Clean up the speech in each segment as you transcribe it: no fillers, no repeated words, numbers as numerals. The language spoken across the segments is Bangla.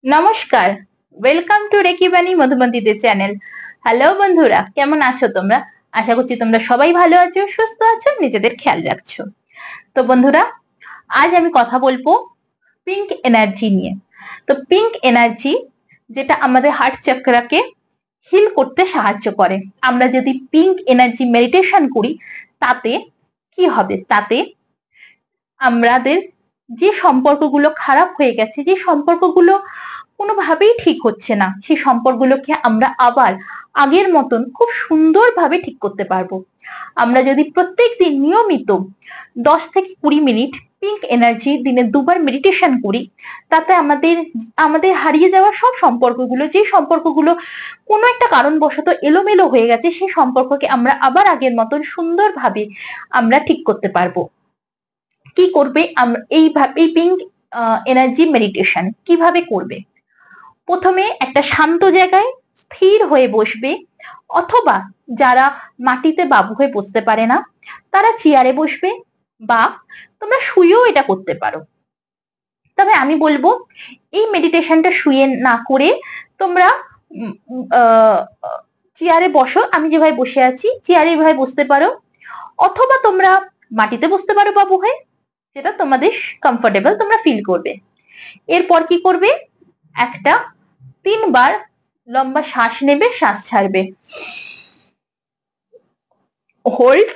নমস্কার, ওয়েলকাম টু রেকি বাণী মধুমন্তিদের চ্যানেল। হ্যালো বন্ধুরা, কেমন আছো তোমরা? আশা করছি তোমরা সবাই ভালো আছো, সুস্থ আছো, নিজেদের খেয়াল রাখছো। তো বন্ধুরা, আজ আমি কথা বলবো পিঙ্ক এনার্জি নিয়ে। তো পিঙ্ক এনার্জি যেটা আমাদের হার্ট চক্রাকে হিল করতে সাহায্য করে। আমরা যদি পিঙ্ক এনার্জি মেডিটেশন করি তাতে কি হবে? তাতে আমাদের যে সম্পর্কগুলো খারাপ হয়ে গেছে, যে সম্পর্কগুলো কোনোভাবেই ঠিক হচ্ছে না, সেই সম্পর্কগুলোকে আমরা আবার আগের মতন খুব সুন্দরভাবে ঠিক করতে পারবো। আমরা যদি প্রত্যেকদিন নিয়মিত 10 থেকে 20 মিনিট পিঙ্ক এনার্জি দিনে 2বার মেডিটেশন করি, তাতে আমাদের আমাদের হারিয়ে যাওয়া সব সম্পর্কগুলো, যে সম্পর্কগুলো কোনো একটা কারণবশত এলোমেলো হয়ে গেছে, সেই সম্পর্ককে আমরা আবার আগের মতন সুন্দরভাবে আমরা ঠিক করতে পারবো। কি করবে? এই পিঙ্ক এনার্জি মেডিটেশন কিভাবে করবে? প্রথমে একটা শান্ত জায়গায় স্থির হয়ে বসবে, অথবা যারা মাটিতে বাবু হয়ে বসতে পারে না তারা চেয়ারে বসবে, বা তোমরা শুয়েও এটা করতে পারো। তবে আমি বলবো এই মেডিটেশনটা শুয়ে না করে তোমরা চেয়ারে বসো। আমি যেভাবে বসে আছি চেয়ারে এভাবে বসতে পারো, অথবা তোমরা মাটিতে বসতে পারো বাবু হয়ে, যেটা তোমাদের কমফোর্টেবল তোমরা ফিল করবে। এরপর কি করবে? একটা 3বার লম্বা শ্বাস নেবে, শ্বাস ছাড়বে, হোল্ড,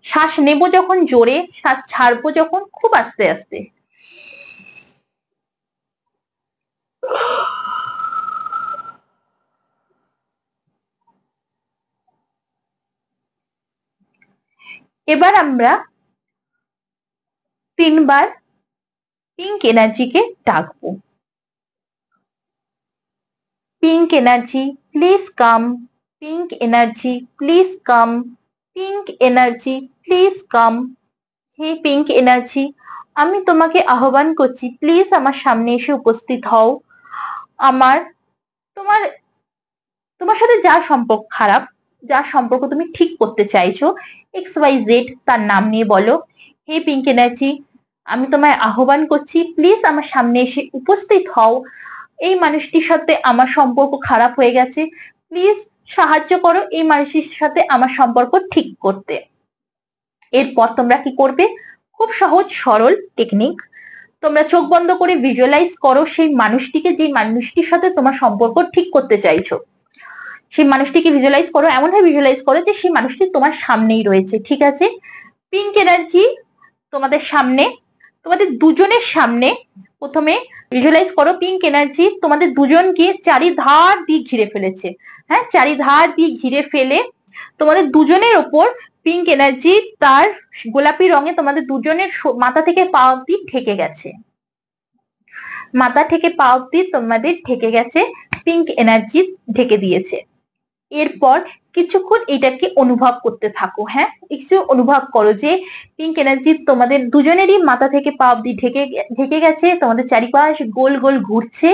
শ্বাস নেব যখন জোরে, শ্বাস ছাড়বো যখন খুব আস্তে আস্তে। এবার আমরা 3বার পিঙ্ক এনার্জিকে ডাকবো। Pink energy please come, pink energy please come, pink energy please come. হে পিঙ্ক এনার্জি, আমি তোমাকে আহ্বান করছি, প্লিজ আমার সামনে এসে উপস্থিত হও। আমার তোমার তোমার সাথে যার সম্পর্ক খারাপ, যার সম্পর্ক তুমি ঠিক করতে চাইছো, XYZ তার নাম নিয়ে বলো। হে পিঙ্ক এনার্জি, আমি তোমায় আহ্বান করছি, প্লিজ আমার সামনে এসে উপস্থিত হও। এই মানুষটির সাথে আমার সম্পর্ক খারাপ হয়ে গেছে, প্লিজ সাহায্য করো এই মানুষটির সাথে আমার সম্পর্ক ঠিক করতে। এরপর তোমরা কি করবে? খুব সহজ সরল টেকনিক, তোমরা চোখ বন্ধ করে ভিজুয়ালাইজ করো সেই মানুষটিকে, যে মানুষটির সাথে তোমার সম্পর্ক ঠিক করতে চাইছো। সেই মানুষটিকে ভিজুয়ালাইজ করো, এমনভাবে ভিজুয়ালাইজ করো যে সেই মানুষটি তোমার সামনেই রয়েছে। ঠিক আছে? পিঙ্ক এনার্জি তোমাদের সামনে, তোমাদের দুজনের সামনে প্রথমে ভিজুয়ালাইজ করো পিঙ্ক এনার্জি তোমাদের দুজনকে চারিধার দিয়ে ঘিরে ফেলেছে। হ্যাঁ, চারিধার দিয়ে ঘিরে ফেলে তোমাদের দুজনের ওপর পিঙ্ক এনার্জি তার গোলাপি রঙে তোমাদের দুজনের মাথা থেকে পা অব্দি ঢেকে গেছে। মাথা থেকে পা অব্দি তোমাদের ঢেকে গেছে, পিঙ্ক এনার্জি ঢেকে দিয়েছে। এরপর কিছুক্ষণ এটাকে অনুভব করতে থাকো। হ্যাঁ, একটু অনুভব করো যে পিঙ্ক এনার্জি তোমাদের দুজনেরই মাথা থেকে পা অব্দি ঢেকে গেছে, তোমাদের চারিপাশ গোল গোল ঘুরছে।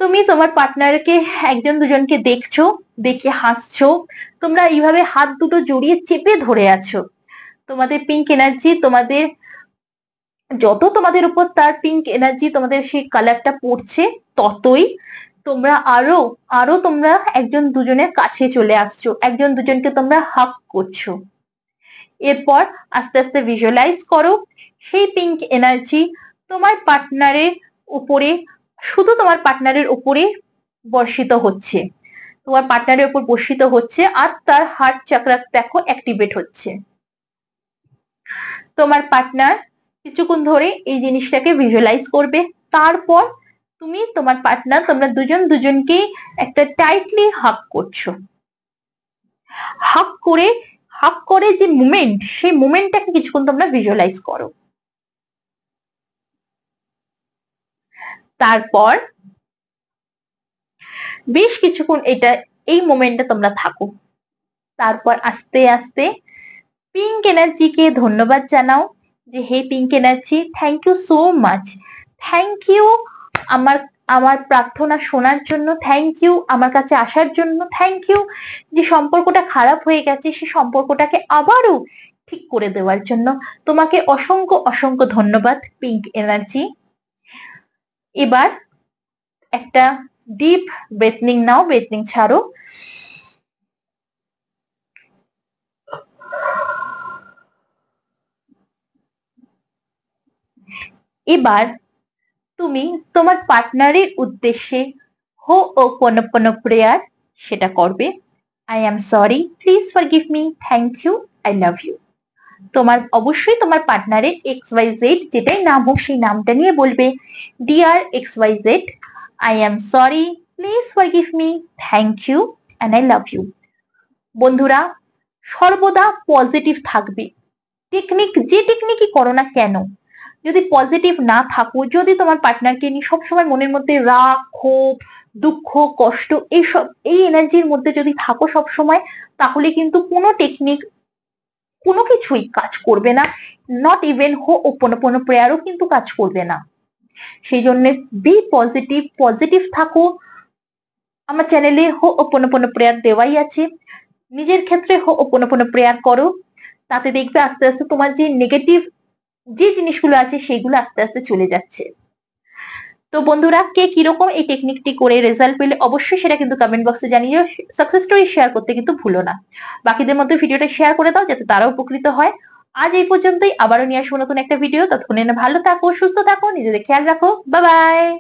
তুমি তোমার পার্টনারকে একজন দুজনকে দেখছো, দেখে হাসছো, তোমরা এইভাবে হাত দুটো জড়িয়ে চেপে ধরে আছো। তোমাদের পিঙ্ক এনার্জি তোমাদের যত তোমাদের উপর তার পিঙ্ক এনার্জি তোমাদের সেই কালারটা পড়ছে, ততই তোমরা আরো আরো তোমরা একজন দুজনের কাছে চলে আসছো, একজন দুজনকে তোমরা হাগ করছো। এরপর আস্তে আস্তে ভিজুয়ালাইজ করো সেই পিঙ্ক এনার্জি তোমার পার্টনারের উপরে, শুধু তোমার পার্টনারের উপরে বর্ষিত হচ্ছে, তোমার পার্টনারের উপর বর্ষিত হচ্ছে, আর তার হার্ট চাকরা দেখো অ্যাক্টিভেট হচ্ছে। তোমার পার্টনার কিছুক্ষণ ধরে এই জিনিসটাকে ভিজুয়ালাইজ করবে। তারপর তুমি তোমার পার্টনার তোমরা দুজন দুজনকে একটা টাইটলি হাগ করছো। হাগ করে হাগ করে যে মুভমেন্ট, সেই মুভমেন্টটাকে কিছুক্ষণ তোমরা ভিজুয়ালাইজ করো। তারপর বেশ কিছুক্ষণ এই মোমেন্টে তোমরা থাকো। তারপর আস্তে আস্তে পিঙ্ক এনার্জিকে ধন্যবাদ জানাও যে হে pink energy, thank you so much, thank you আমার আমার প্রার্থনা শোনার জন্য, থ্যাংক ইউ আমার কাছে আসার জন্য, থ্যাংক ইউ যে সম্পর্কটা খারাপ হয়ে গেছে সেই সম্পর্কটাকে আবারও ঠিক করে দেওয়ার জন্য তোমাকে অসংখ্য অসংখ্য ধন্যবাদ পিঙ্ক এনার্জি। এবার একটা ডিপ ব্রেথনিং নাও, ব্রেথনিং ছাড়ো। এবার তুমি তোমার পার্টনারের উদ্দেশ্যে হো ও পনপন প্রেয়ার সেটা করবে। I am sorry, please forgive me, thank you, I love you. তোমার অবশ্যই তোমার পার্টনারের এক্স ওয়াই জেড যেটাই নাম হোক সেই নামটা নিয়ে বলবে, dear X Y Z, I am sorry, please forgive me, thank you and I love you. বন্ধুরা, সর্বদা পজিটিভ থাকবে। যে টেকনিকই করো না কেন, যদি পজিটিভ না থাকো, যদি তোমার পার্টনারকে নিয়ে সবসময় মনের মধ্যে রাগ, ক্ষোভ, দুঃখ, কষ্ট এই এনার্জির মধ্যে যদি থাকো সবসময়, তাহলে কিন্তু কোনো টেকনিক, কোনো কিছুই কাজ করবে না। নট ইভেন হো ওপোনোপোনো প্রেয়ারও কিন্তু কাজ করবে না। সেই জন্য বি পজিটিভ, পজিটিভ থাকো। আমার চ্যানেলে হো ওপোনোপোনো প্রেয়ার দেওয়াই আছে। নিজের ক্ষেত্রে হো ওপোনোপোনো প্রেয়ার করো, তাতে দেখবে আস্তে আস্তে তোমার যে নেগেটিভ যে জিনিসগুলো আছে সেগুলো আস্তে আস্তে চলে যাচ্ছে। তো বন্ধুরা, কে কিরকম এই টেকনিকটি করে রেজাল্ট পেলে অবশ্যই সেটা কিন্তু কমেন্ট বক্সে জানিয়ে সাকসেস স্টোরি শেয়ার করতে কিন্তু ভুলো না। বাকিদের মধ্যে ভিডিওটা শেয়ার করে দাও যাতে তারাও উপকৃত হয়। আজ এই পর্যন্তই, আবারও নিয়ে আসবো নতুন একটা ভিডিও। ততক্ষণে ভালো থাকো, সুস্থ থাকো, নিজেদের খেয়াল রাখো। Bye bye.